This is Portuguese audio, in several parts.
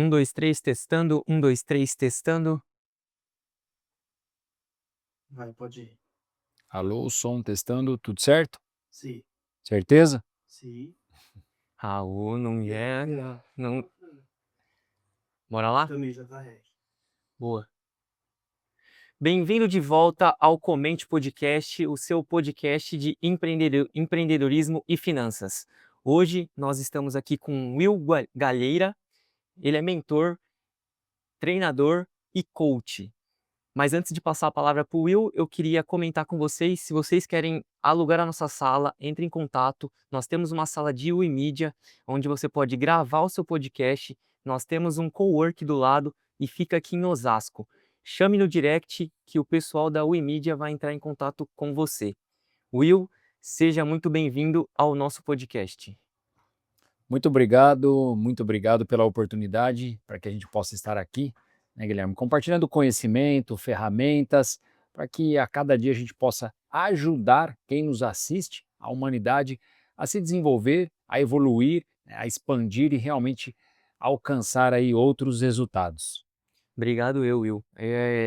dois, três, testando. Um, dois, três, testando. Vai, pode ir. Alô, som testando, tudo certo? Sim, Certeza? sim. Raul, não é. Não. Bora lá? Camisa da REC. Boa. Bem-vindo de volta ao Comente Podcast, o seu podcast de empreendedorismo e finanças. Hoje nós estamos aqui com Will Galheira. Ele é mentor, treinador e coach. Mas antes de passar a palavra para o Will, eu queria comentar com vocês, se vocês querem alugar a nossa sala, entre em contato. Nós temos uma sala de Media, onde você pode gravar o seu podcast. Nós temos um cowork do lado e fica aqui em Osasco. Chame no direct que o pessoal da Media vai entrar em contato com você. Will, seja muito bem-vindo ao nosso podcast. Muito obrigado pela oportunidade para que a gente possa estar aqui, né, Guilherme, compartilhando conhecimento, ferramentas, para que a cada dia a gente possa ajudar quem nos assiste, a humanidade, a se desenvolver, a evoluir, né, a expandir e realmente alcançar aí outros resultados. Obrigado Will.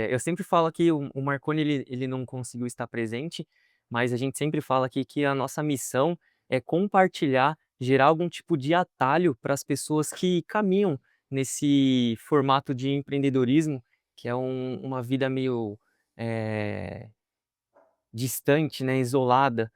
Eu sempre falo que o Marconi ele não conseguiu estar presente, mas a gente sempre fala aqui que a nossa missão é compartilhar, gerar algum tipo de atalho para as pessoas que caminham nesse formato de empreendedorismo, que é uma vida meio eh, distante, né, isolada,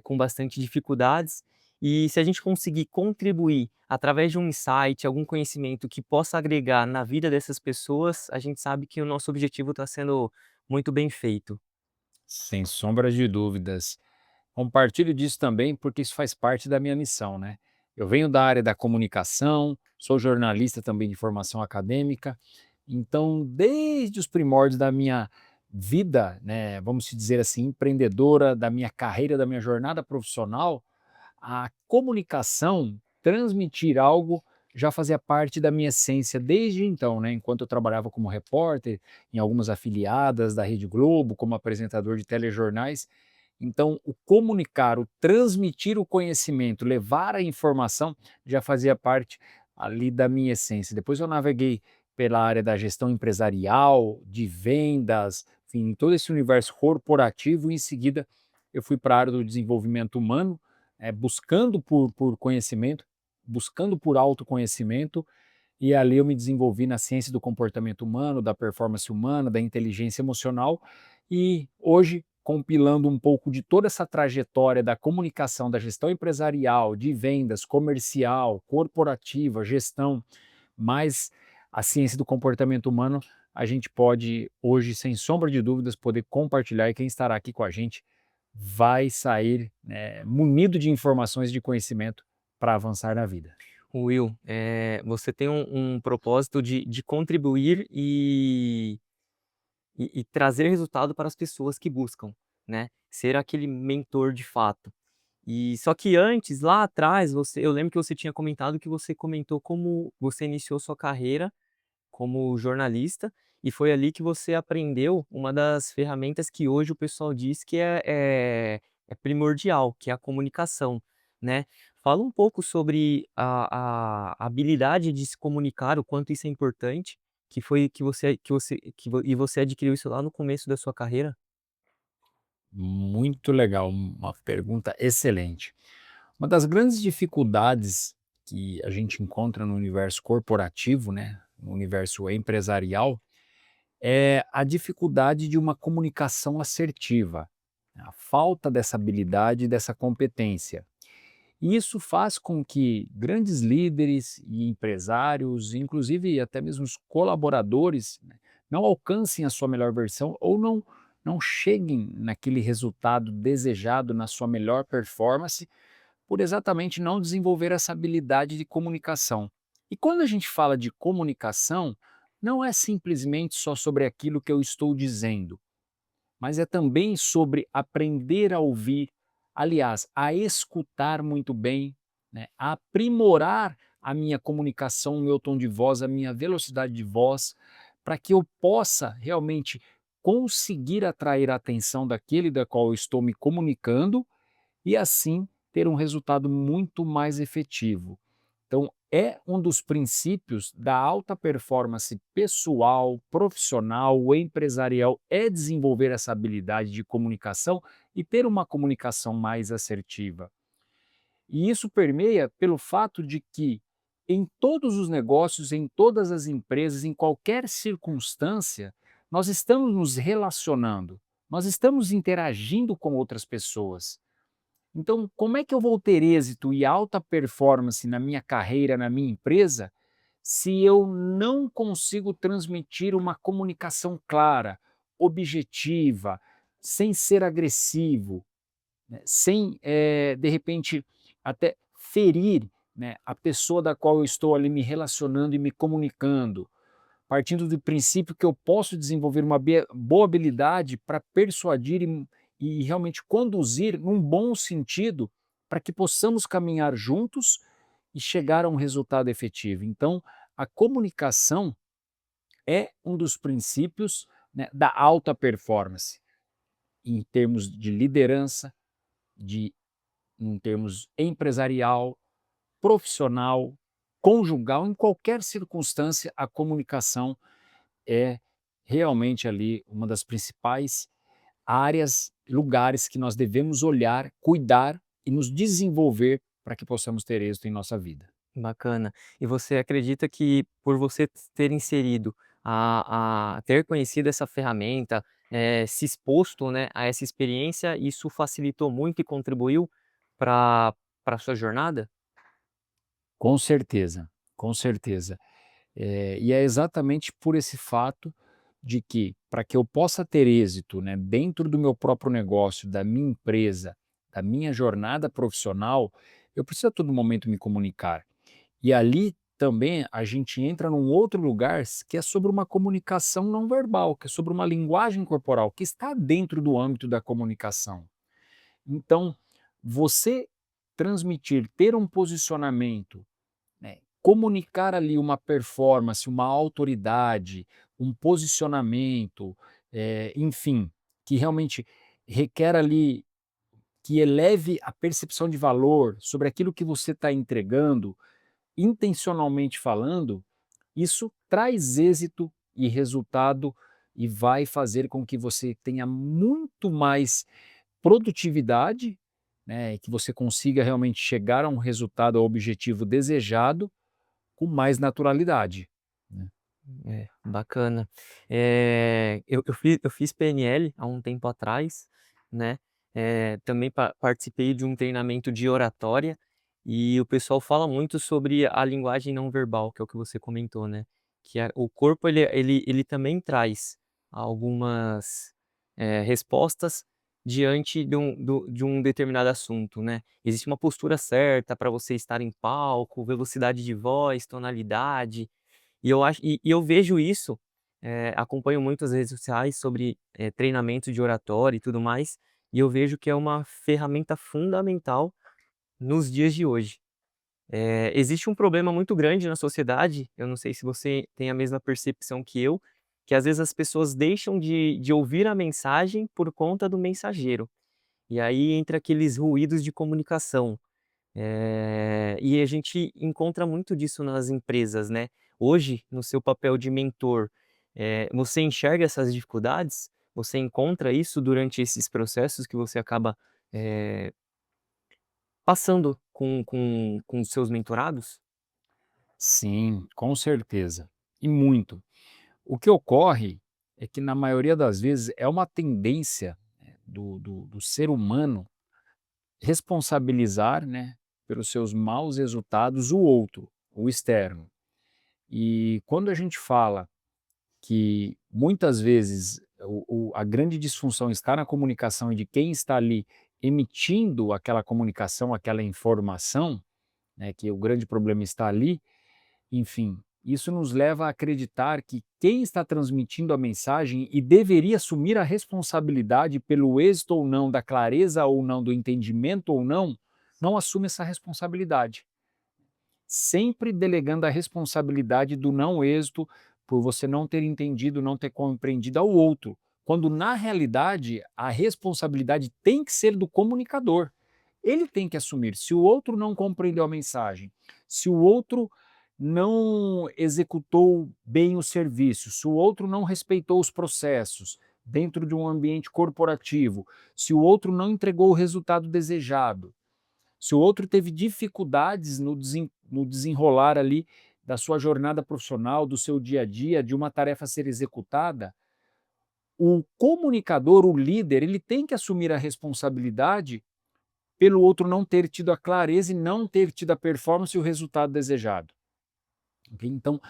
com bastante dificuldades. E se a gente conseguir contribuir através de um insight, algum conhecimento que possa agregar na vida dessas pessoas, a gente sabe que o nosso objetivo está sendo muito bem feito. Sem sombras de dúvidas. Compartilho disso também porque isso faz parte da minha missão, né? Eu venho da área da comunicação, sou jornalista também de formação acadêmica, então desde os primórdios da minha vida, né, vamos dizer assim, empreendedora, da minha carreira, da minha jornada profissional, a comunicação, transmitir algo já fazia parte da minha essência desde então, né? Enquanto eu trabalhava como repórter em algumas afiliadas da Rede Globo, como apresentador de telejornais, então, o comunicar, o transmitir o conhecimento, levar a informação, já fazia parte ali da minha essência. Depois eu naveguei pela área da gestão empresarial, de vendas, enfim, todo esse universo corporativo e em seguida eu fui para a área do desenvolvimento humano, buscando por conhecimento, buscando por autoconhecimento e ali eu me desenvolvi na ciência do comportamento humano, da performance humana, da inteligência emocional e hoje, compilando um pouco de toda essa trajetória da comunicação, da gestão empresarial, de vendas, comercial, corporativa, gestão, mais a ciência do comportamento humano, a gente pode hoje, sem sombra de dúvidas, poder compartilhar e quem estará aqui com a gente vai sair, munido de informações, de conhecimento para avançar na vida. Will, você tem um propósito de contribuir e trazer resultado para as pessoas que buscam, né? Ser aquele mentor de fato. E só que antes, lá atrás, eu lembro que você tinha comentado que você comentou como você iniciou sua carreira como jornalista e foi ali que você aprendeu uma das ferramentas que hoje o pessoal diz que é primordial, que é a comunicação, né? Fala um pouco sobre a habilidade de se comunicar, o quanto isso é importante, que foi e você adquiriu isso lá no começo da sua carreira? Muito legal, uma pergunta excelente. Uma das grandes dificuldades que a gente encontra no universo corporativo, né, no universo empresarial, é a dificuldade de uma comunicação assertiva, a falta dessa habilidade, dessa competência. E isso faz com que grandes líderes e empresários, inclusive até mesmo os colaboradores, né, não alcancem a sua melhor versão ou não cheguem naquele resultado desejado, na sua melhor performance, por exatamente não desenvolver essa habilidade de comunicação. E quando a gente fala de comunicação, não é simplesmente só sobre aquilo que eu estou dizendo, mas é também sobre aprender a ouvir, aliás, a escutar muito bem, né, a aprimorar a minha comunicação, o meu tom de voz, a minha velocidade de voz, para que eu possa realmente conseguir atrair a atenção daquele da qual eu estou me comunicando e assim ter um resultado muito mais efetivo. Então, é um dos princípios da alta performance pessoal, profissional ou empresarial, é desenvolver essa habilidade de comunicação e ter uma comunicação mais assertiva. E isso permeia pelo fato de que em todos os negócios, em todas as empresas, em qualquer circunstância, nós estamos nos relacionando, nós estamos interagindo com outras pessoas. Então, como é que eu vou ter êxito e alta performance na minha carreira, na minha empresa, se eu não consigo transmitir uma comunicação clara, objetiva, sem ser agressivo, né, sem, de repente, até ferir, né, a pessoa da qual eu estou ali me relacionando e me comunicando, partindo do princípio que eu posso desenvolver uma boa habilidade para persuadir e realmente conduzir num bom sentido para que possamos caminhar juntos e chegar a um resultado efetivo. Então, a comunicação é um dos princípios, né, da alta performance, em termos de liderança, de em termos empresarial, profissional, conjugal, em qualquer circunstância, a comunicação é realmente ali uma das principais áreas, lugares que nós devemos olhar, cuidar e nos desenvolver para que possamos ter êxito em nossa vida. Bacana. E você acredita que por você ter inserido ter conhecido essa ferramenta, se exposto, né, a essa experiência, isso facilitou muito e contribuiu para a sua jornada? Com certeza, com certeza. E é exatamente por esse fato de que, para que eu possa ter êxito, né, dentro do meu próprio negócio, da minha empresa, da minha jornada profissional, eu preciso a todo momento me comunicar. E ali também a gente entra num outro lugar que é sobre uma comunicação não verbal, que é sobre uma linguagem corporal, que está dentro do âmbito da comunicação. Então, você transmitir, ter um posicionamento, né, comunicar ali uma performance, uma autoridade, um posicionamento, enfim, que realmente requer ali que eleve a percepção de valor sobre aquilo que você está entregando, intencionalmente falando, isso traz êxito e resultado e vai fazer com que você tenha muito mais produtividade, né, e que você consiga realmente chegar a um resultado, ao objetivo desejado, com mais naturalidade, né. É, bacana. Eu fiz PNL há um tempo atrás, né, também participei de um treinamento de oratória, e o pessoal fala muito sobre a linguagem não verbal, que é o que você comentou, né, que o corpo ele também traz algumas, respostas diante de um determinado assunto, né. Existe uma postura certa para você estar em palco, velocidade de voz, tonalidade, e eu vejo isso, acompanho muito as redes sociais sobre, treinamento de oratória e tudo mais, e eu vejo que é uma ferramenta fundamental nos dias de hoje. Existe um problema muito grande na sociedade, eu não sei se você tem a mesma percepção que eu, que às vezes as pessoas deixam de ouvir a mensagem por conta do mensageiro. E aí entra aqueles ruídos de comunicação. E a gente encontra muito disso nas empresas, né. Hoje, no seu papel de mentor, você enxerga essas dificuldades? Você encontra isso durante esses processos que você acaba, eh, passando com os seus mentorados? Sim, com certeza, e muito. O que ocorre é que, na maioria das vezes, é uma tendência, né, do ser humano responsabilizar, né, pelos seus maus resultados o outro, o externo. E quando a gente fala que muitas vezes a grande disfunção está na comunicação e de quem está ali emitindo aquela comunicação, aquela informação, né, que o grande problema está ali, enfim, isso nos leva a acreditar que quem está transmitindo a mensagem e deveria assumir a responsabilidade pelo êxito ou não, da clareza ou não, do entendimento ou não, não assume essa responsabilidade, sempre delegando a responsabilidade do não êxito por você não ter entendido, não ter compreendido ao outro, quando na realidade a responsabilidade tem que ser do comunicador. ele tem que assumir. Se o outro não compreendeu a mensagem, se o outro não executou bem o serviço, se o outro não respeitou os processos dentro de um ambiente corporativo, se o outro não entregou o resultado desejado, se o outro teve dificuldades no desenrolar ali da sua jornada profissional, do seu dia a dia, de uma tarefa a ser executada, o comunicador, o líder, ele tem que assumir a responsabilidade pelo outro não ter tido a clareza e não ter tido a performance e o resultado desejado. Ok? Então,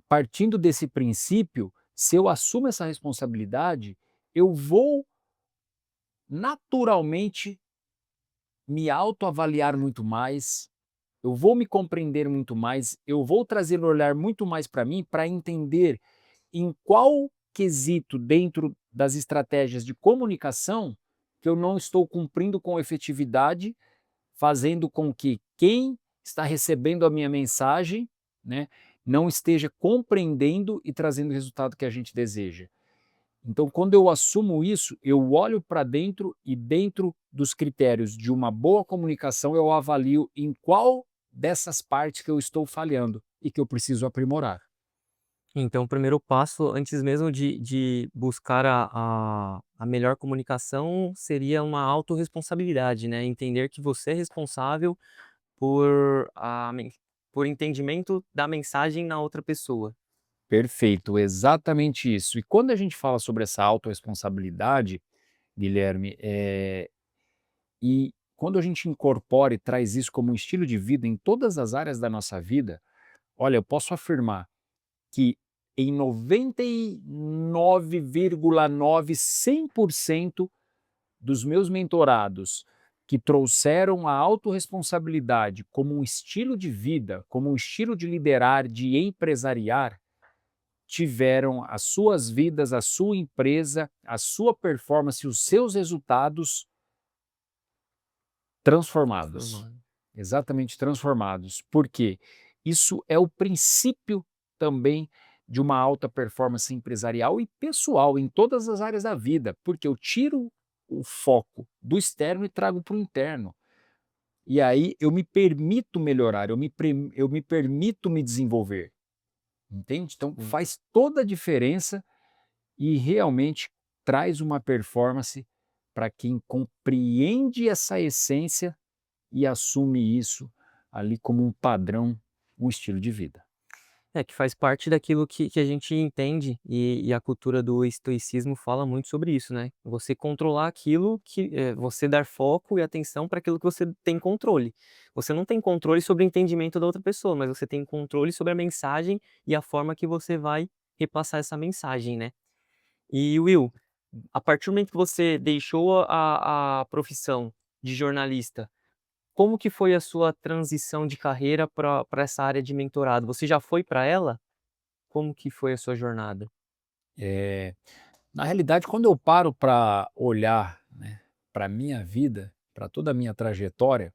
partindo desse princípio, se eu assumo essa responsabilidade, eu vou naturalmente me autoavaliar muito mais, eu vou me compreender muito mais, eu vou trazer o olhar muito mais para mim para entender em qual quesito dentro das estratégias de comunicação que eu não estou cumprindo com efetividade, fazendo com que quem está recebendo a minha mensagem, né, não esteja compreendendo e trazendo o resultado que a gente deseja. Então, quando eu assumo isso, eu olho para dentro e dentro dos critérios de uma boa comunicação, eu avalio em qual dessas partes que eu estou falhando e que eu preciso aprimorar. Então, o primeiro passo, antes mesmo de buscar a melhor comunicação, seria uma autorresponsabilidade, né? Entender que você é responsável por, por entendimento da mensagem na outra pessoa. Perfeito, exatamente isso. E quando a gente fala sobre essa autorresponsabilidade, Guilherme, e quando a gente incorpora e traz isso como um estilo de vida em todas as áreas da nossa vida, olha, eu posso afirmar que em 99,9, 100% dos meus mentorados que trouxeram a autorresponsabilidade como um estilo de vida, como um estilo de liderar, de empresariar, tiveram as suas vidas, a sua empresa, a sua performance, os seus resultados transformados. Formado. Exatamente transformados. Por quê? Isso é o princípio também de uma alta performance empresarial e pessoal em todas as áreas da vida, porque eu tiro o foco do externo e trago para o interno. E aí eu me permito melhorar, eu me permito me desenvolver, entende? Então Sim. faz toda a diferença e realmente traz uma performance para quem compreende essa essência e assume isso ali como um padrão, um estilo de vida. É, que faz parte daquilo que a gente entende, e a cultura do estoicismo fala muito sobre isso, né? Você controlar aquilo que, você dar foco e atenção para aquilo que você tem controle. Você não tem controle sobre o entendimento da outra pessoa, mas você tem controle sobre a mensagem e a forma que você vai repassar essa mensagem, né? E Will, a partir do momento que você deixou a profissão de jornalista, como que foi a sua transição de carreira para essa área de mentorado? Você já foi para ela? Como que foi a sua jornada? Eh, Na realidade, quando eu paro para olhar, né, para a minha vida, para toda a minha trajetória,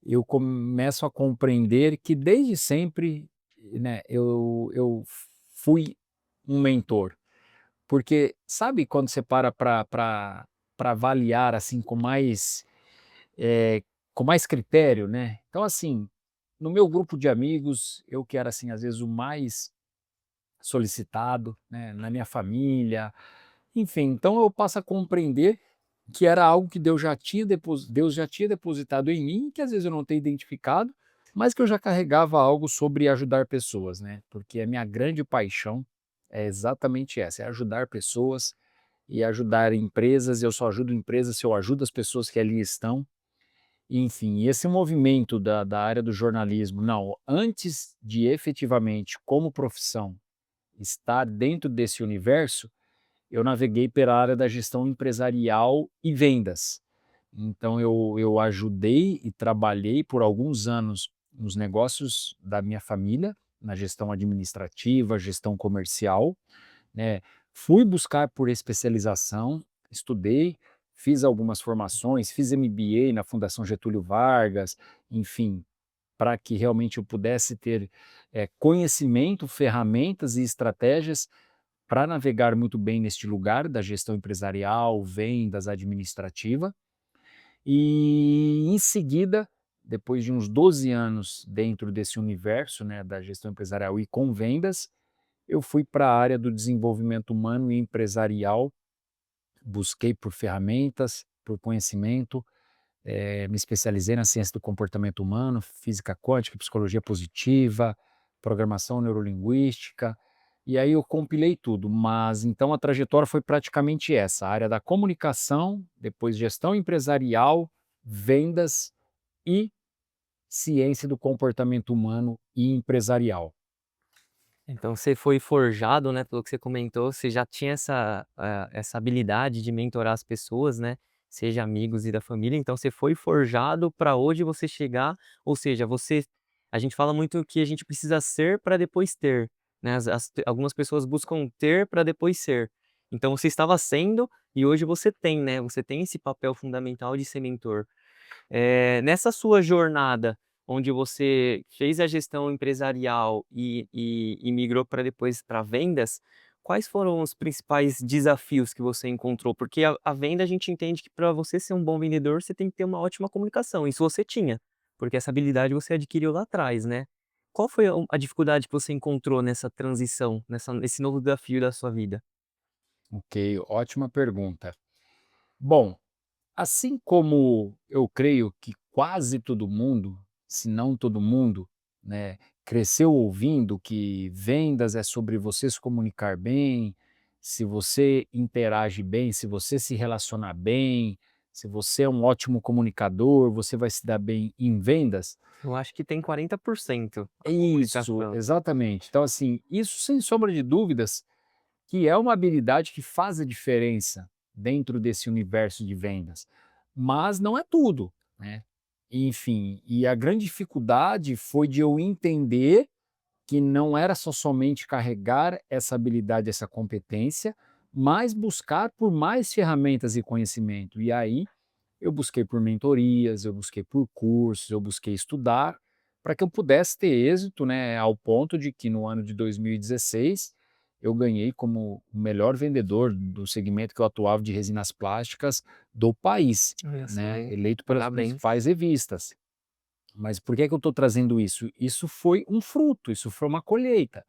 eu começo a compreender que desde sempre, né, eu fui um mentor. Porque sabe quando você para para avaliar, assim, eh, com mais critério, né. Então, assim, no meu grupo de amigos, eu que era, assim, às vezes o mais solicitado, né, na minha família, enfim, então eu passo a compreender que era algo que Deus já tinha depositado em mim, que às vezes eu não tenho identificado, mas que eu já carregava algo sobre ajudar pessoas, né, porque a minha grande paixão é exatamente essa, é ajudar pessoas e ajudar empresas. Eu só ajudo empresas se eu ajudo as pessoas que ali estão. Enfim, esse movimento da área do jornalismo, não, antes de efetivamente, como profissão, estar dentro desse universo, eu naveguei pela área da gestão empresarial e vendas. Então eu ajudei e trabalhei por alguns anos nos negócios da minha família, na gestão administrativa, gestão comercial, né. Fui buscar por especialização, estudei, fiz algumas formações, fiz MBA na Fundação Getúlio Vargas, enfim, para que realmente eu pudesse ter, conhecimento, ferramentas e estratégias para navegar muito bem neste lugar da gestão empresarial, vendas, administrativa. E em seguida, depois de uns 12 anos dentro desse universo, né, da gestão empresarial e com vendas, eu fui para a área do desenvolvimento humano e empresarial, busquei por ferramentas, por conhecimento, me especializei na ciência do comportamento humano, física quântica, psicologia positiva, programação neurolinguística, e aí eu compilei tudo, mas então a trajetória foi praticamente essa, a área da comunicação, depois gestão empresarial, vendas e ciência do comportamento humano e empresarial. Então você foi forjado, né, pelo que você comentou, você já tinha essa habilidade de mentorar as pessoas, né, seja amigos e da família, então você foi forjado para hoje você chegar, ou seja, a gente fala muito que a gente precisa ser para depois ter, né, algumas pessoas buscam ter para depois ser. Então você estava sendo e hoje você tem, né, você tem esse papel fundamental de ser mentor. Nessa sua jornada, onde você fez a gestão empresarial e migrou para depois para vendas, quais foram os principais desafios que você encontrou? Porque a venda a gente entende que para você ser um bom vendedor, você tem que ter uma ótima comunicação, isso você tinha, porque essa habilidade você adquiriu lá atrás, né. Qual foi a dificuldade que você encontrou nessa transição, nesse novo desafio da sua vida? Ok, ótima pergunta. Bom, assim como eu creio que quase todo mundo, se não todo mundo, né, cresceu ouvindo que vendas é sobre você se comunicar bem, se você interage bem, se você se relacionar bem, se você é um ótimo comunicador, você vai se dar bem em vendas. Eu acho que tem 40% É a isso, comunicação. exatamente. Então, assim, isso sem sombra de dúvidas que é uma habilidade que faz a diferença dentro desse universo de vendas, mas não é tudo, né. Enfim, e a grande dificuldade foi de eu entender que não era só somente carregar essa habilidade, essa competência, mas buscar por mais ferramentas e conhecimento. E aí eu busquei por mentorias, eu busquei por cursos, eu busquei estudar, para que eu pudesse ter êxito, né, ao ponto de que no ano de 2016 eu ganhei como o melhor vendedor do segmento que eu atuava de resinas plásticas do país, Olha né, só, eleito pelas parabéns. principais revistas. Mas por que é que eu estou trazendo isso? Isso foi um fruto, isso foi uma colheita,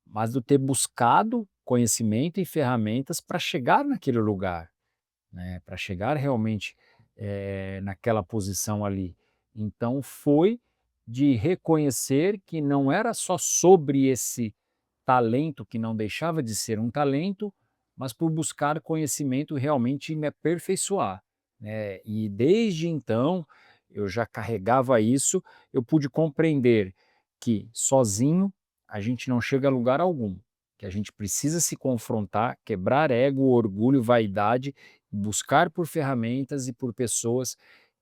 mas do ter buscado conhecimento e ferramentas para chegar naquele lugar, né, para chegar realmente, naquela posição ali. Então foi de reconhecer que não era só sobre esse talento, que não deixava de ser um talento, mas por buscar conhecimento realmente me aperfeiçoar, né. E desde então, eu já carregava isso, eu pude compreender que sozinho a gente não chega a lugar algum, que a gente precisa se confrontar, quebrar ego, orgulho, vaidade, buscar por ferramentas e por pessoas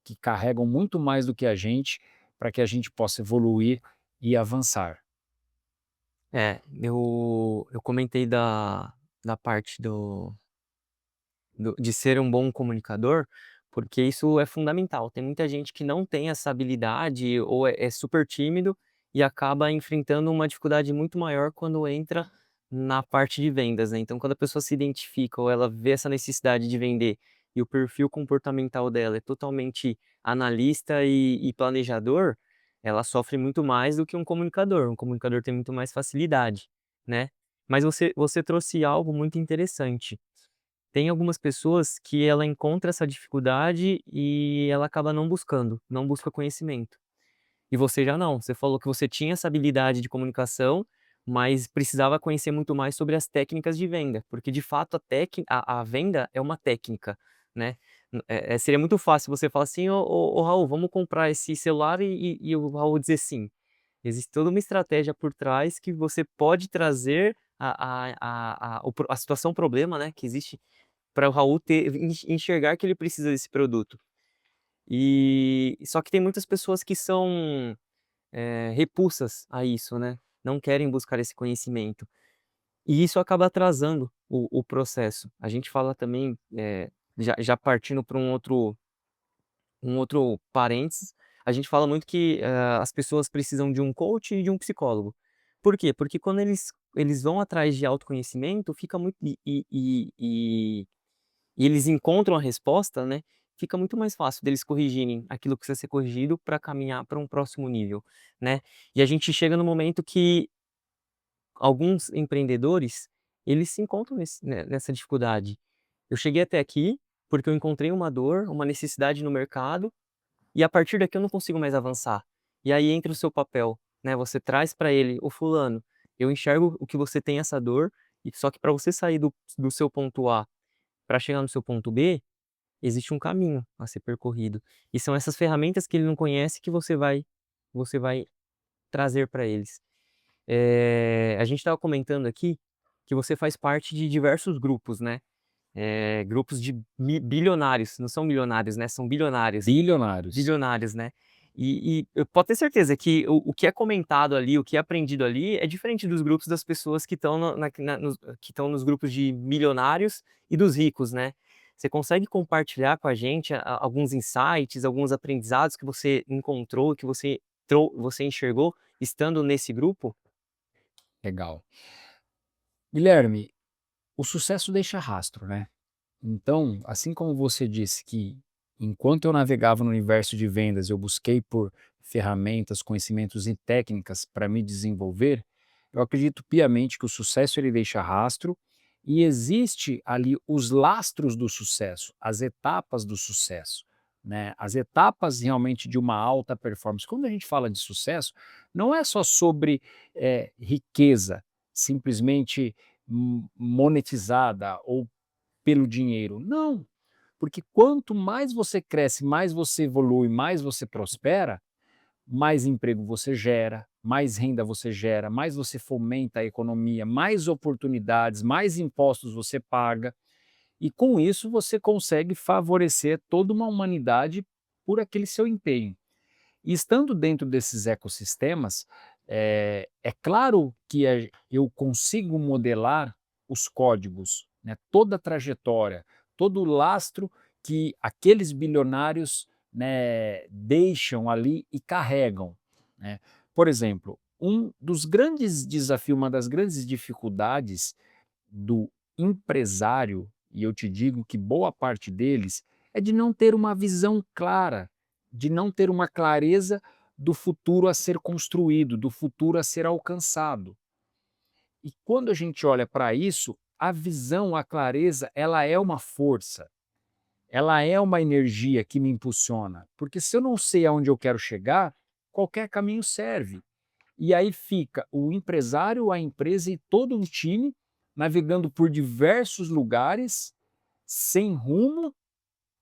que carregam muito mais do que a gente, para que a gente possa evoluir e avançar. Eu comentei da parte de ser um bom comunicador, porque isso é fundamental. Tem muita gente que não tem essa habilidade ou é super tímido e acaba enfrentando uma dificuldade muito maior quando entra na parte de vendas, né. Então quando a pessoa se identifica ou ela vê essa necessidade de vender e o perfil comportamental dela é totalmente analista e planejador, ela sofre muito mais do que um comunicador. Um comunicador tem muito mais facilidade, né. Mas você trouxe algo muito interessante. Tem algumas pessoas que ela encontra essa dificuldade e ela acaba não buscando, não busca conhecimento. E você já não, você falou que você tinha essa habilidade de comunicação, mas precisava conhecer muito mais sobre as técnicas de venda, porque de fato a venda é uma técnica, né. Seria muito fácil você falar assim: "Ô Raul, vamos comprar esse celular", e o Raul dizer sim. Existe toda uma estratégia por trás que você pode trazer a situação problema, né, que existe para o Raul ter enxergar que ele precisa desse produto. E só que tem muitas pessoas que são, repulsas a isso, né, não querem buscar esse conhecimento. E isso acaba atrasando o processo. A gente fala também, já partindo para um outro parênteses, a gente fala muito que, as pessoas precisam de um coach e de um psicólogo. Por quê? Porque quando eles vão atrás de autoconhecimento, fica muito e eles encontram a resposta, né, fica muito mais fácil deles corrigirem aquilo que precisa ser corrigido para caminhar para um próximo nível, né. E a gente chega no momento que alguns empreendedores, eles se encontram nessa dificuldade. Eu cheguei até aqui, porque eu encontrei uma dor, uma necessidade no mercado, e a partir daqui eu não consigo mais avançar. E aí entra o seu papel, né, você traz para ele: "Ô fulano, eu enxergo o que você tem essa dor, e só que para você sair do seu ponto A para chegar no seu ponto B, existe um caminho a ser percorrido". E são essas ferramentas que ele não conhece que você vai trazer para eles. A gente estava comentando aqui que você faz parte de diversos grupos, né, grupos de bilionários, não são milionários, né, são bilionários. Bilionários. Bilionários, né. E eu pode ter certeza que o que é comentado ali, o que é aprendido ali, é diferente dos grupos das pessoas que estão que estão nos grupos de milionários e dos ricos, né. Você consegue compartilhar com a gente alguns insights, alguns aprendizados que você encontrou, que você enxergou estando nesse grupo? Legal. Guilherme, o sucesso deixa rastro, né? Então, assim como você disse que enquanto eu navegava no universo de vendas, eu busquei por ferramentas, conhecimentos e técnicas para me desenvolver, eu acredito piamente que o sucesso ele deixa rastro e existe ali os lastros do sucesso, as etapas do sucesso, né? As etapas realmente de uma alta performance. Quando a gente fala de sucesso, não é só sobre riqueza, simplesmente monetizada ou pelo dinheiro. Não, porque quanto mais você cresce, mais você evolui, mais você prospera, mais emprego você gera, mais renda você gera, mais você fomenta a economia, mais oportunidades, mais impostos você paga, e com isso você consegue favorecer toda uma humanidade por aquele seu empenho. E estando dentro desses ecossistemas, é claro que eu consigo modelar os códigos, né, toda a trajetória, todo o lastro que aqueles bilionários, né, deixam ali e carregam, né. Por exemplo, um dos grandes desafios, uma das grandes dificuldades do empresário, e eu te digo que boa parte deles, é de não ter uma visão clara, de não ter uma clareza do futuro a ser construído, do futuro a ser alcançado. E quando a gente olha para isso, a visão, a clareza, ela é uma força, ela é uma energia que me impulsiona, porque se eu não sei aonde eu quero chegar, qualquer caminho serve. E aí fica o empresário, a empresa e todo um time navegando por diversos lugares, sem rumo,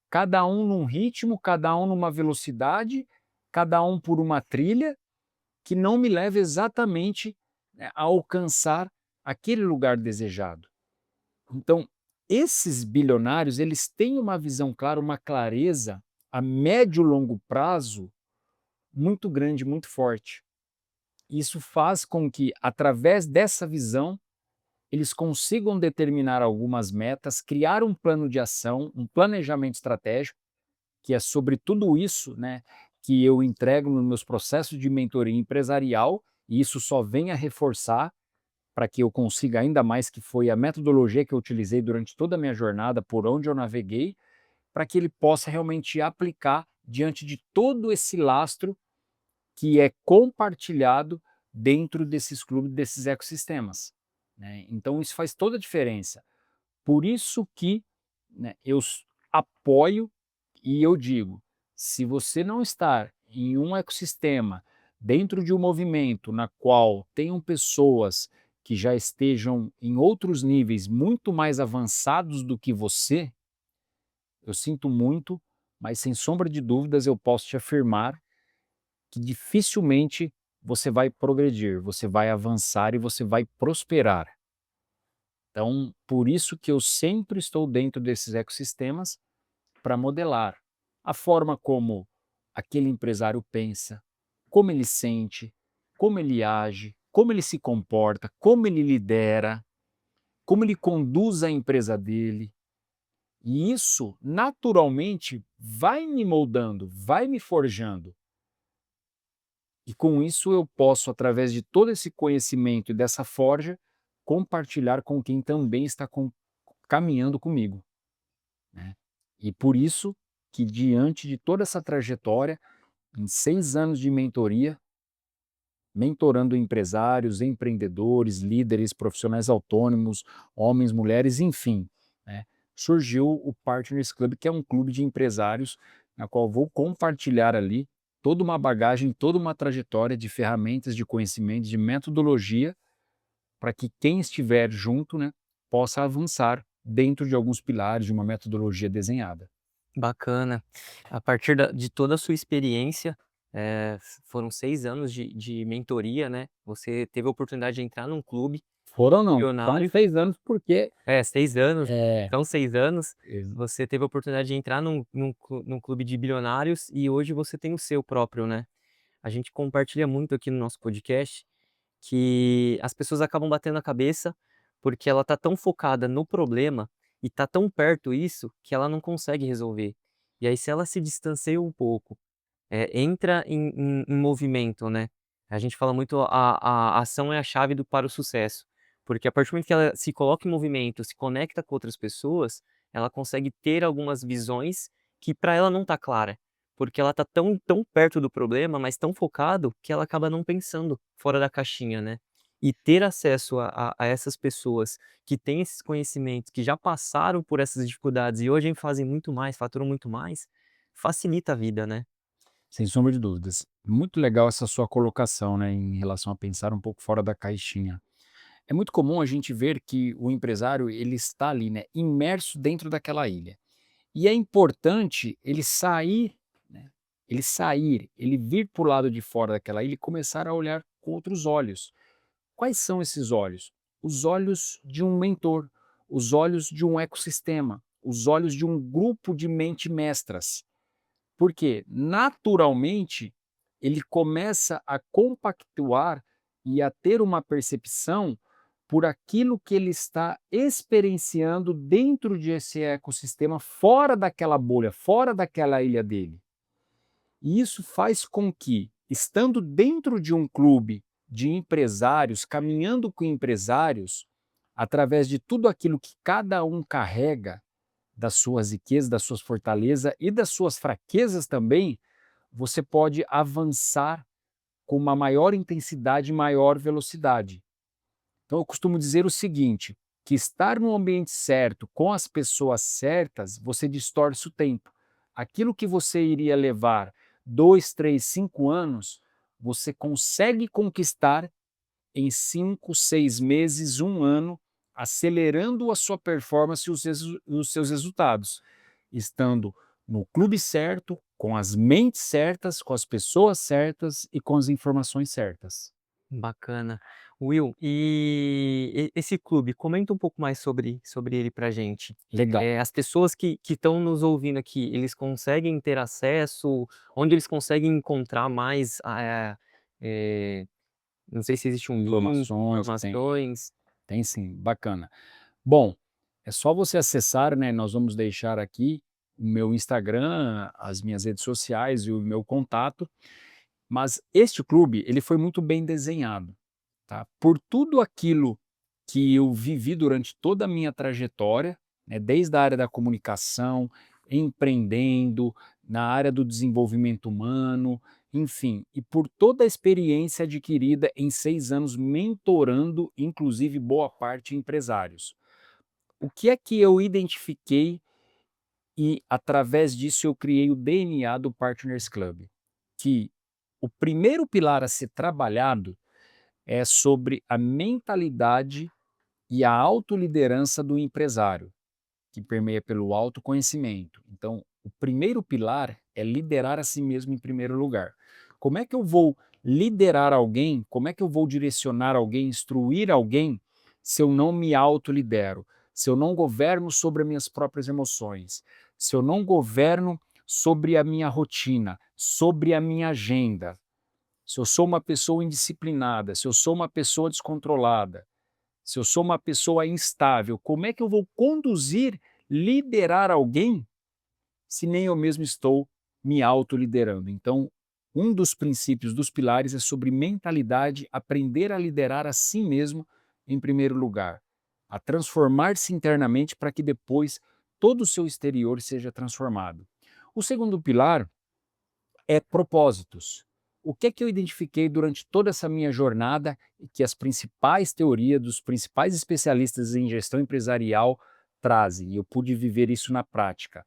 cada um num ritmo, cada um numa velocidade, cada um por uma trilha, que não me leva exatamente, né, a alcançar aquele lugar desejado. Então, esses bilionários, eles têm uma visão clara, uma clareza a médio e longo prazo muito grande, muito forte. Isso faz com que, através dessa visão, eles consigam determinar algumas metas, criar um plano de ação, um planejamento estratégico, que é sobre tudo isso, né, que eu entrego nos meus processos de mentoria empresarial, e isso só vem a reforçar para que eu consiga ainda mais, que foi a metodologia que eu utilizei durante toda a minha jornada, por onde eu naveguei, para que ele possa realmente aplicar diante de todo esse lastro que é compartilhado dentro desses clubes, desses ecossistemas, né. Então isso faz toda a diferença. Por isso que, né, apoio e eu digo, se você não estar em um ecossistema, dentro de um movimento na qual tenham pessoas que já estejam em outros níveis muito mais avançados do que você, eu sinto muito, mas sem sombra de dúvidas eu posso te afirmar que dificilmente você vai progredir, você vai avançar e você vai prosperar. Então, por isso que eu sempre estou dentro desses ecossistemas para modelar a forma como aquele empresário pensa, como ele sente, como ele age, como ele se comporta, como ele lidera, como ele conduz a empresa dele. E isso, naturalmente, vai me moldando, vai me forjando. E com isso eu posso, através de todo esse conhecimento e dessa forja, compartilhar com quem também está caminhando comigo, né. E por isso que diante de toda essa trajetória, em 6 anos de mentoria, mentorando empresários, empreendedores, líderes, profissionais autônomos, homens, mulheres, enfim, né, surgiu o Partners Club, que é um clube de empresários na qual vou compartilhar ali toda uma bagagem, toda uma trajetória de ferramentas, de conhecimento, de metodologia, para que quem estiver junto, né, possa avançar dentro de alguns pilares de uma metodologia desenhada. Bacana. A partir de toda a sua experiência, foram 6 anos de mentoria, né, você teve a oportunidade de entrar num clube Foram não, são bilionário. 6 anos porque 6 anos, é, são 6 anos, ex você teve a oportunidade de entrar num clube de bilionários e hoje você tem o seu próprio, né. A gente compartilha muito aqui no nosso podcast que as pessoas acabam batendo a cabeça, porque ela tá tão focada no problema e tá tão perto isso, que ela não consegue resolver. E aí se ela se distancia um pouco, entra em movimento, né. A gente fala muito a ação é a chave para o sucesso, porque a partir do momento que ela se coloca em movimento, se conecta com outras pessoas, ela consegue ter algumas visões que para ela não tá clara, porque ela tá tão perto do problema, mas tão focado, que ela acaba não pensando fora da caixinha, né. E ter acesso a essas pessoas que têm esses conhecimentos, que já passaram por essas dificuldades e hoje fazem muito mais, faturam muito mais, facilita a vida, né. Sem sombra de dúvidas. Muito legal essa sua colocação, né, em relação a pensar um pouco fora da caixinha. É muito comum a gente ver que o empresário ele está ali, né, imerso dentro daquela ilha. E é importante ele sair, né, ele vir para o lado de fora daquela ilha e começar a olhar com outros olhos. Quais são esses olhos? Os olhos de um mentor, os olhos de um ecossistema, os olhos de um grupo de mente mestras. Porque, naturalmente, ele começa a compactuar e a ter uma percepção por aquilo que ele está experienciando dentro desse ecossistema, fora daquela bolha, fora daquela ilha dele. E isso faz com que, estando dentro de um clube de empresários, caminhando com empresários, através de tudo aquilo que cada um carrega, das suas riquezas, das suas fortalezas e das suas fraquezas também, você pode avançar com uma maior intensidade e maior velocidade. Então eu costumo dizer o seguinte, que estar no ambiente certo, com as pessoas certas, você distorce o tempo. Aquilo que você iria levar 2, 3, 5 anos, você consegue conquistar em 5, 6 meses, um ano, acelerando a sua performance e os seus resultados, estando no clube certo, com as mentes certas, com as pessoas certas e com as informações certas. Bacana. Will, esse clube, comenta um pouco mais sobre ele pra gente. Legal. As pessoas que estão nos ouvindo aqui, eles conseguem ter acesso? Onde eles conseguem encontrar mais, não sei se existe um link, Informações, informações. tem sim, bacana. Bom, é só você acessar, né, nós vamos deixar aqui o meu Instagram, as minhas redes sociais e o meu contato, mas este clube, ele foi muito bem desenhado. Tá? Por tudo aquilo que eu vivi durante toda a minha trajetória, né, desde a área da comunicação, empreendendo, na área do desenvolvimento humano, enfim, e por toda a experiência adquirida em 6 anos mentorando, inclusive boa parte empresários. O que é que eu identifiquei e através disso eu criei o DNA do Partners Club? Que o primeiro pilar a ser trabalhado é sobre a mentalidade e a autoliderança do empresário, que permeia pelo autoconhecimento. Então, o primeiro pilar é liderar a si mesmo em primeiro lugar. Como é que eu vou liderar alguém? Como é que eu vou direcionar alguém, instruir alguém, se eu não me autolidero? Se eu não governo sobre as minhas próprias emoções? Se eu não governo sobre a minha rotina, sobre a minha agenda? Se eu sou uma pessoa indisciplinada, se eu sou uma pessoa descontrolada, se eu sou uma pessoa instável, como é que eu vou conduzir, liderar alguém, se nem eu mesmo estou me autoliderando? Então, um dos princípios, dos pilares é sobre mentalidade, aprender a liderar a si mesmo em primeiro lugar, a transformar-se internamente para que depois todo o seu exterior seja transformado. O segundo pilar é propósitos. O que é que eu identifiquei durante toda essa minha jornada e que as principais teorias dos principais especialistas em gestão empresarial trazem, e eu pude viver isso na prática.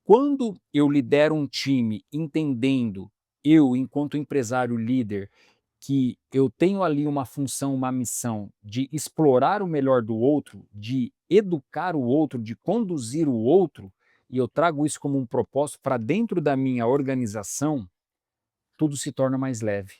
Quando eu lidero um time entendendo, eu enquanto empresário líder, que eu tenho ali uma função, uma missão de explorar o melhor do outro, de educar o outro, de conduzir o outro, e eu trago isso como um propósito para dentro da minha organização, tudo se torna mais leve.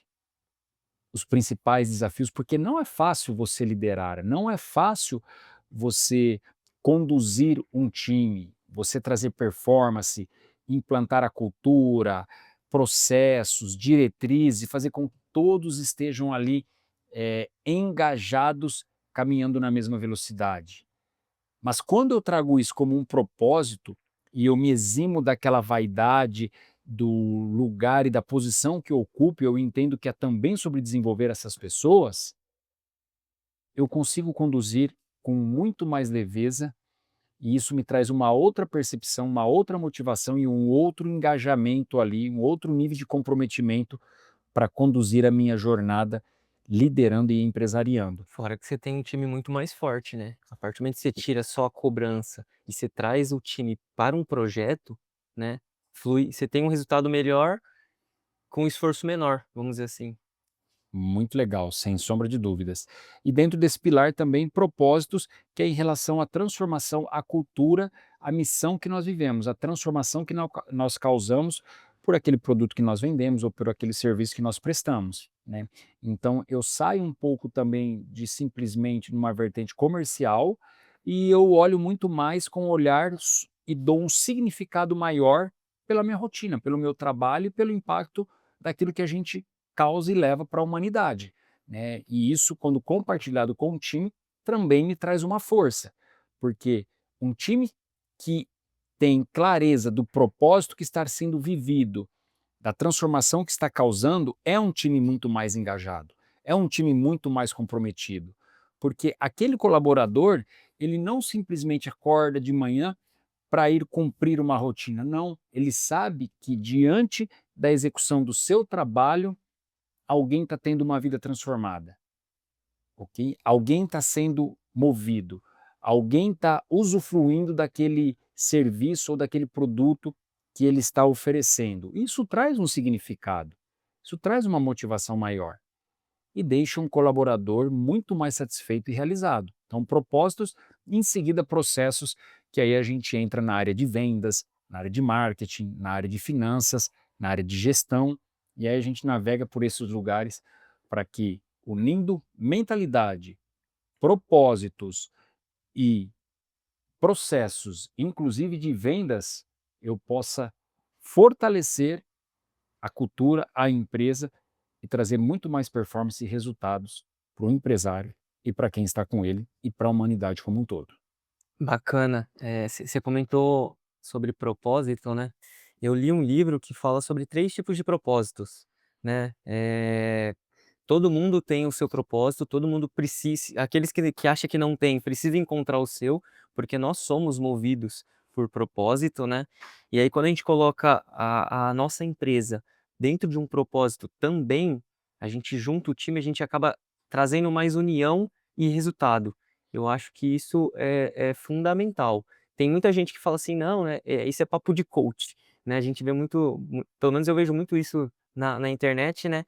Os principais desafios, porque não é fácil você liderar, não é fácil você conduzir um time, você trazer performance, implantar a cultura, processos, diretrizes, e fazer com que todos estejam ali engajados, caminhando na mesma velocidade. Mas quando eu trago isso como um propósito e eu me eximo daquela vaidade do lugar e da posição que eu ocupo, eu entendo que é também sobre desenvolver essas pessoas, eu consigo conduzir com muito mais leveza e isso me traz uma outra percepção, uma outra motivação e um outro engajamento ali, um outro nível de comprometimento para conduzir a minha jornada liderando e empresariando. Fora que você tem um time muito mais forte, né. A partir do momento que você tira só a cobrança e você traz o time para um projeto, né, flui, você tem um resultado melhor com um esforço menor, vamos dizer assim. Muito legal, sem sombra de dúvidas. E dentro desse pilar também propósitos, que é em relação à transformação, à cultura, à missão que nós vivemos, a transformação que nós causamos por aquele produto que nós vendemos ou por aquele serviço que nós prestamos, né? Então eu saio um pouco também de simplesmente numa vertente comercial e eu olho muito mais com olhar e dou um significado maior pela minha rotina, pelo meu trabalho e pelo impacto daquilo que a gente causa e leva para a humanidade, né? E isso, quando compartilhado com o time, também me traz uma força, porque um time que tem clareza do propósito que está sendo vivido, da transformação que está causando, é um time muito mais engajado, é um time muito mais comprometido, porque aquele colaborador, ele não simplesmente acorda de manhã para ir cumprir uma rotina, não, ele sabe que diante da execução do seu trabalho, alguém está tendo uma vida transformada, ok? Alguém está sendo movido, alguém está usufruindo daquele serviço ou daquele produto que ele está oferecendo. Isso traz um significado, isso traz uma motivação maior e deixa um colaborador muito mais satisfeito e realizado. Então, propósitos, em seguida processos, que aí a gente entra na área de vendas, na área de marketing, na área de finanças, na área de gestão, e aí a gente navega por esses lugares para que, unindo mentalidade, propósitos e processos, inclusive de vendas, eu possa fortalecer a cultura, a empresa e trazer muito mais performance e resultados para o empresário e para quem está com ele e para a humanidade como um todo. Bacana. Você comentou sobre propósito, né. Eu li um livro que fala sobre 3 tipos de propósitos, né. Todo mundo tem o seu propósito, todo mundo precisa, aqueles que acha que não tem, precisa encontrar o seu, porque nós somos movidos por propósito, né. E aí quando a gente coloca a nossa empresa dentro de um propósito também, a gente junta o time, a gente acaba trazendo mais união e resultado. Eu acho que isso é fundamental. Tem muita gente que fala assim: "Não, né, isso é papo de coach", né, a gente vê muito, pelo menos eu vejo muito isso na internet, né,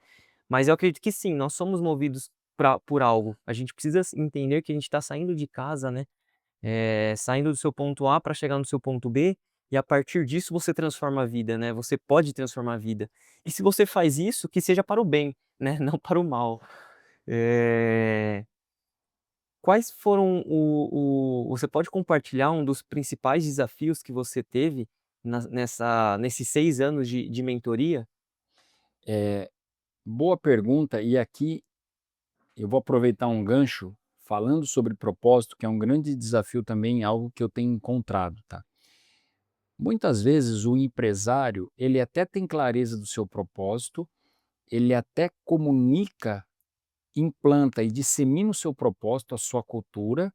mas eu acredito que sim, nós somos movidos por algo. A gente precisa entender que a gente está saindo de casa, né, saindo do seu ponto A para chegar no seu ponto B, e a partir disso você transforma a vida, né, você pode transformar a vida. E se você faz isso, que seja para o bem, né, não para o mal. Eh Quais foram você pode compartilhar um dos principais desafios que você teve nesses 6 anos de mentoria? Boa pergunta, e aqui eu vou aproveitar um gancho falando sobre propósito, que é um grande desafio também, algo que eu tenho encontrado, tá? Muitas vezes o empresário, ele até tem clareza do seu propósito, ele até comunica, implanta e dissemina o seu propósito, a sua cultura,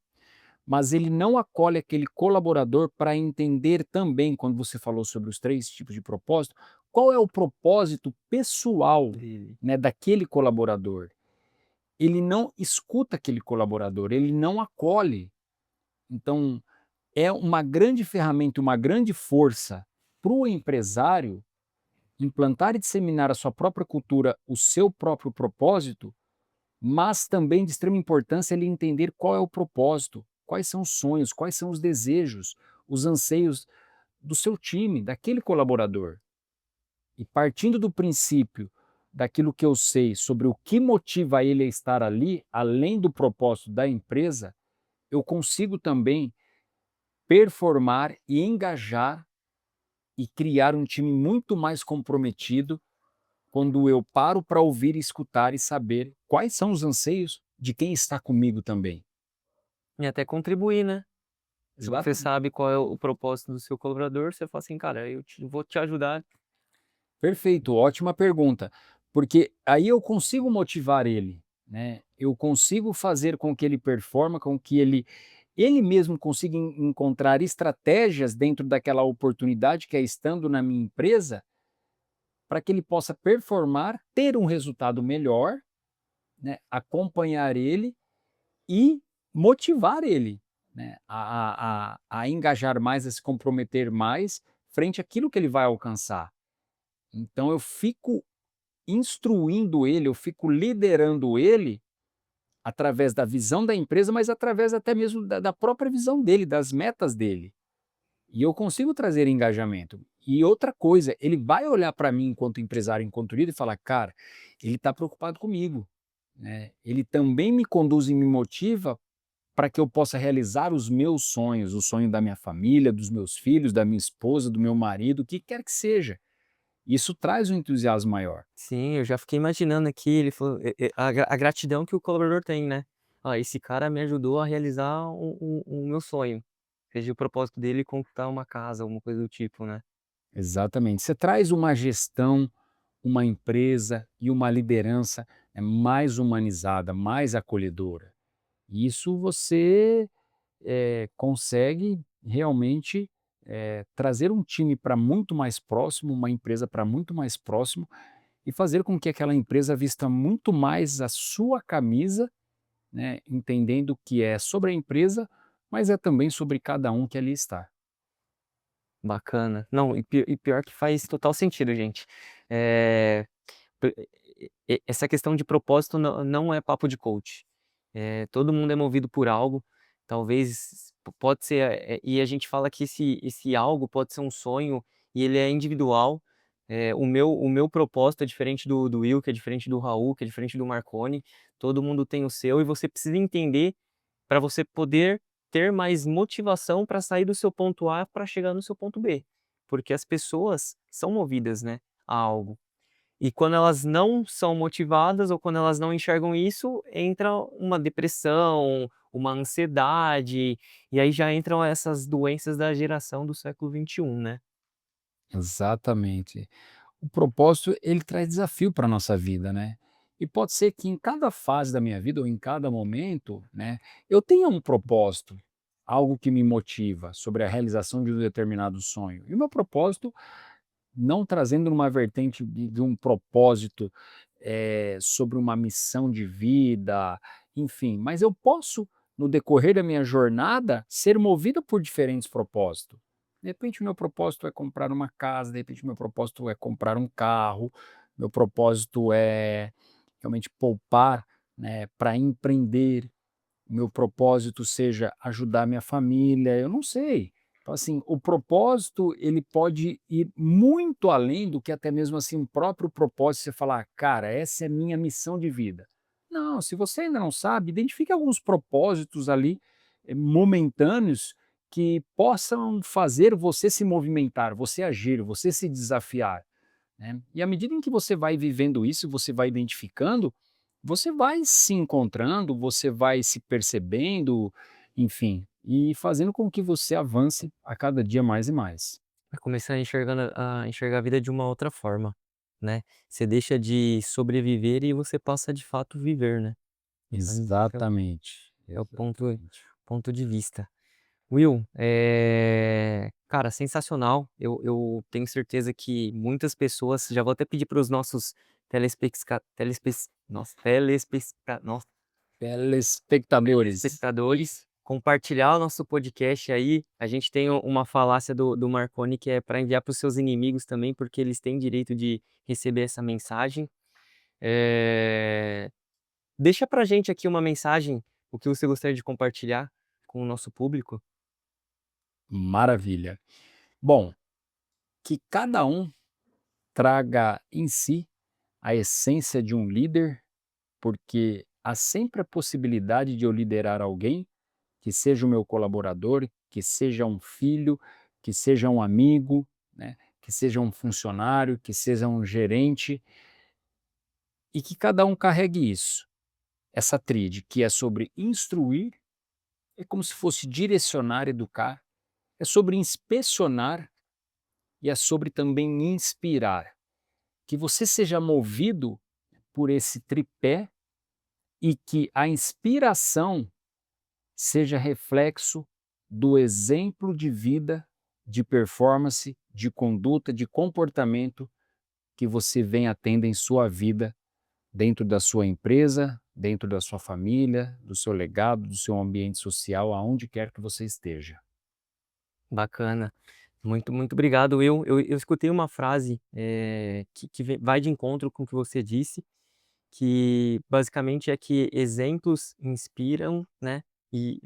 mas ele não acolhe aquele colaborador para entender também, quando você falou sobre os 3 tipos de propósito, qual é o propósito pessoal, Dele. né, daquele colaborador. Ele não escuta aquele colaborador, ele não acolhe. Então, é uma grande ferramenta, uma grande força para o empresário implantar e disseminar a sua própria cultura, o seu próprio propósito, mas também de extrema importância ele entender qual é o propósito, quais são os sonhos, quais são os desejos, os anseios do seu time, daquele colaborador. E partindo do princípio daquilo que eu sei sobre o que motiva ele a estar ali, além do propósito da empresa, eu consigo também performar e engajar e criar um time muito mais comprometido quando eu paro para ouvir e escutar e saber quais são os anseios de quem está comigo também. E até contribuir, né. Se você Exatamente. sabe qual é o propósito do seu colaborador, você fala assim: "Cara, vou te ajudar". Perfeito, ótima pergunta, porque aí eu consigo motivar ele, né, eu consigo fazer com que ele performa, com que ele mesmo consiga encontrar estratégias dentro daquela oportunidade que é estando na minha empresa, para que ele possa performar, ter um resultado melhor, né, acompanhar ele e motivar ele, né, a engajar mais, a se comprometer mais frente àquilo que ele vai alcançar. Então eu fico instruindo ele, eu fico liderando ele através da visão da empresa, mas através até mesmo da própria visão dele, das metas dele. E eu consigo trazer engajamento. E outra coisa, ele vai olhar para mim enquanto empresário, enquanto líder e falar: "Cara, ele está preocupado comigo, né, ele também me conduz e me motiva para que eu possa realizar os meus sonhos, o sonho da minha família, dos meus filhos, da minha esposa, do meu marido, o que quer que seja". Isso traz um entusiasmo maior. Sim, eu já fiquei imaginando aqui, ele falou a gratidão que o colaborador tem, né. "Ah, esse cara me ajudou a realizar o meu sonho", seja o propósito dele conquistar uma casa, alguma coisa do tipo, né. Exatamente. Você traz uma gestão, uma empresa e uma liderança, mais humanizada, mais acolhedora. Isso você, consegue realmente, trazer um time para muito mais próximo, uma empresa para muito mais próximo e fazer com que aquela empresa vista muito mais a sua camisa, né, entendendo que é sobre a empresa, mas é também sobre cada um que ali está. Bacana. Não, e pior que faz total sentido, gente. Eh, p essa questão de propósito não é papo de coach. Todo mundo é movido por algo, talvez pode ser, e a gente fala que esse algo pode ser um sonho e ele é individual. O meu propósito é diferente do Will, que é diferente do Raul, que é diferente do Marconi, todo mundo tem o seu e você precisa entender para você poder ter mais motivação para sair do seu ponto A para chegar no seu ponto B, porque as pessoas são movidas, né, a algo. E quando elas não são motivadas ou quando elas não enxergam isso, entra uma depressão, uma ansiedade, e aí já entram essas doenças da geração do século XXI, né. Exatamente. O propósito, ele traz desafio para a nossa vida, né. E pode ser que em cada fase da minha vida ou em cada momento, né, eu tenha um propósito, algo que me motiva sobre a realização de um determinado sonho. E o meu propósito, não trazendo numa vertente de um propósito, sobre uma missão de vida, enfim, mas eu posso, no decorrer da minha jornada, ser movido por diferentes propósitos. De repente, o meu propósito é comprar uma casa, de repente, o meu propósito é comprar um carro, meu propósito é realmente poupar, né, para empreender, o meu propósito seja ajudar minha família, eu não sei. Então, assim, o propósito, ele pode ir muito além do que até mesmo assim, o próprio propósito, você falar, cara, essa é a minha missão de vida. Não, se você ainda não sabe, identifique alguns propósitos ali, momentâneos, que possam fazer você se movimentar, você agir, você se desafiar, né? E à medida em que você vai vivendo isso, você vai identificando, você vai se encontrando, você vai se percebendo, enfim, e fazendo com que você avance a cada dia mais e mais. Vai começar a enxergar a vida de uma outra forma, né. Você deixa de sobreviver e você passa de fato viver, né. Esse é o Exatamente, é o ponto exatamente. ponto de vista. Will, cara, sensacional. Eu tenho certeza que muitas pessoas, já vou até pedir para os nossos Telespectadores. telespectadores compartilhar o nosso podcast aí. A gente tem uma falácia do Marconi que é para enviar para os seus inimigos também, porque eles têm direito de receber essa mensagem. Eh, Deixa pra gente aqui uma mensagem, o que você gostaria de compartilhar com o nosso público. Maravilha. Bom, que cada um traga em si a essência de um líder, porque há sempre a possibilidade de eu liderar alguém, que seja o meu colaborador, que seja um filho, que seja um amigo, né, que seja um funcionário, que seja um gerente, e que cada um carregue isso. Essa tríade que é sobre instruir, é como se fosse direcionar, educar, é sobre inspecionar e é sobre também inspirar. Que você seja movido por esse tripé e que a inspiração seja reflexo do exemplo de vida, de performance, de conduta, de comportamento que você vem tendo em sua vida, dentro da sua empresa, dentro da sua família, do seu legado, do seu ambiente social, aonde quer que você esteja. Bacana. Muito obrigado, Will. Eu escutei uma frase, vai de encontro com o que você disse, que basicamente é que exemplos inspiram, né, e,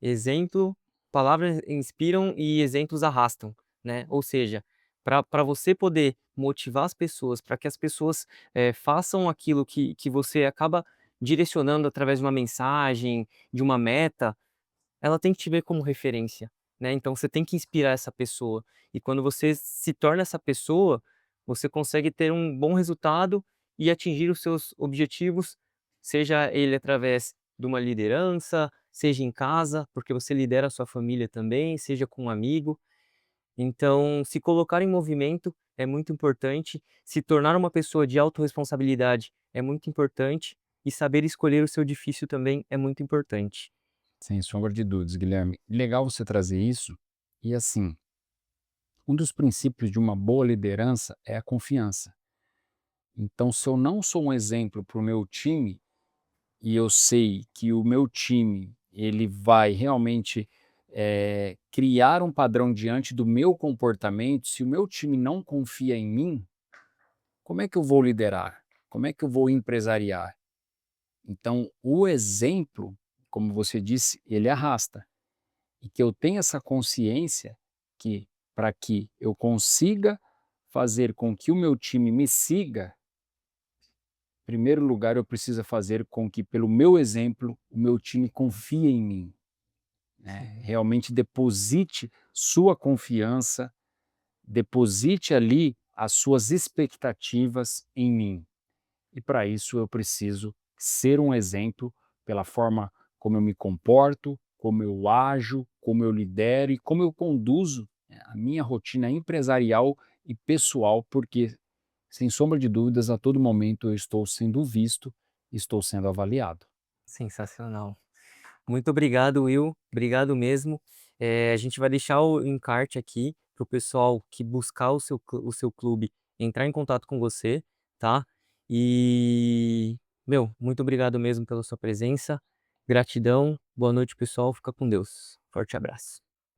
exemplo palavras inspiram e exemplos arrastam, né. Ou seja, para você poder motivar as pessoas, para que as pessoas, façam aquilo que você acaba direcionando através de uma mensagem, de uma meta, ela tem que te ver como referência, né, então você tem que inspirar essa pessoa. E quando você se torna essa pessoa, você consegue ter um bom resultado e atingir os seus objetivos, seja ele através de uma liderança, seja em casa, porque você lidera a sua família também, seja com um amigo. Então, se colocar em movimento é muito importante, se tornar uma pessoa de autorresponsabilidade é muito importante, e saber escolher o seu difícil também é muito importante. Sem sombra de dúvidas, Guilherme. Legal você trazer isso. E assim, um dos princípios de uma boa liderança é a confiança. Então, se eu não sou um exemplo para o meu time, e eu sei que o meu time ele vai realmente criar um padrão diante do meu comportamento, se o meu time não confia em mim, como é que eu vou liderar? Como é que eu vou empresariar? Então, o exemplo, como você disse, ele arrasta. E que eu tenha essa consciência que, para que eu consiga fazer com que o meu time me siga, em primeiro lugar eu preciso fazer com que, pelo meu exemplo, o meu time confie em mim, né? Sim. Realmente deposite sua confiança, deposite ali as suas expectativas em mim. E para isso eu preciso ser um exemplo pela forma como eu me comporto, como eu ajo, como eu lidero e como eu conduzo, né, a minha rotina empresarial e pessoal, porque, sem sombra de dúvidas, a todo momento eu estou sendo visto, estou sendo avaliado. Sensacional. Muito obrigado, Will. Obrigado mesmo. A gente vai deixar o encarte aqui para o pessoal que buscar o seu clube entrar em contato com você, tá? E, meu, muito obrigado mesmo pela sua presença. Gratidão. Boa noite, pessoal. Fica com Deus. Forte abraço.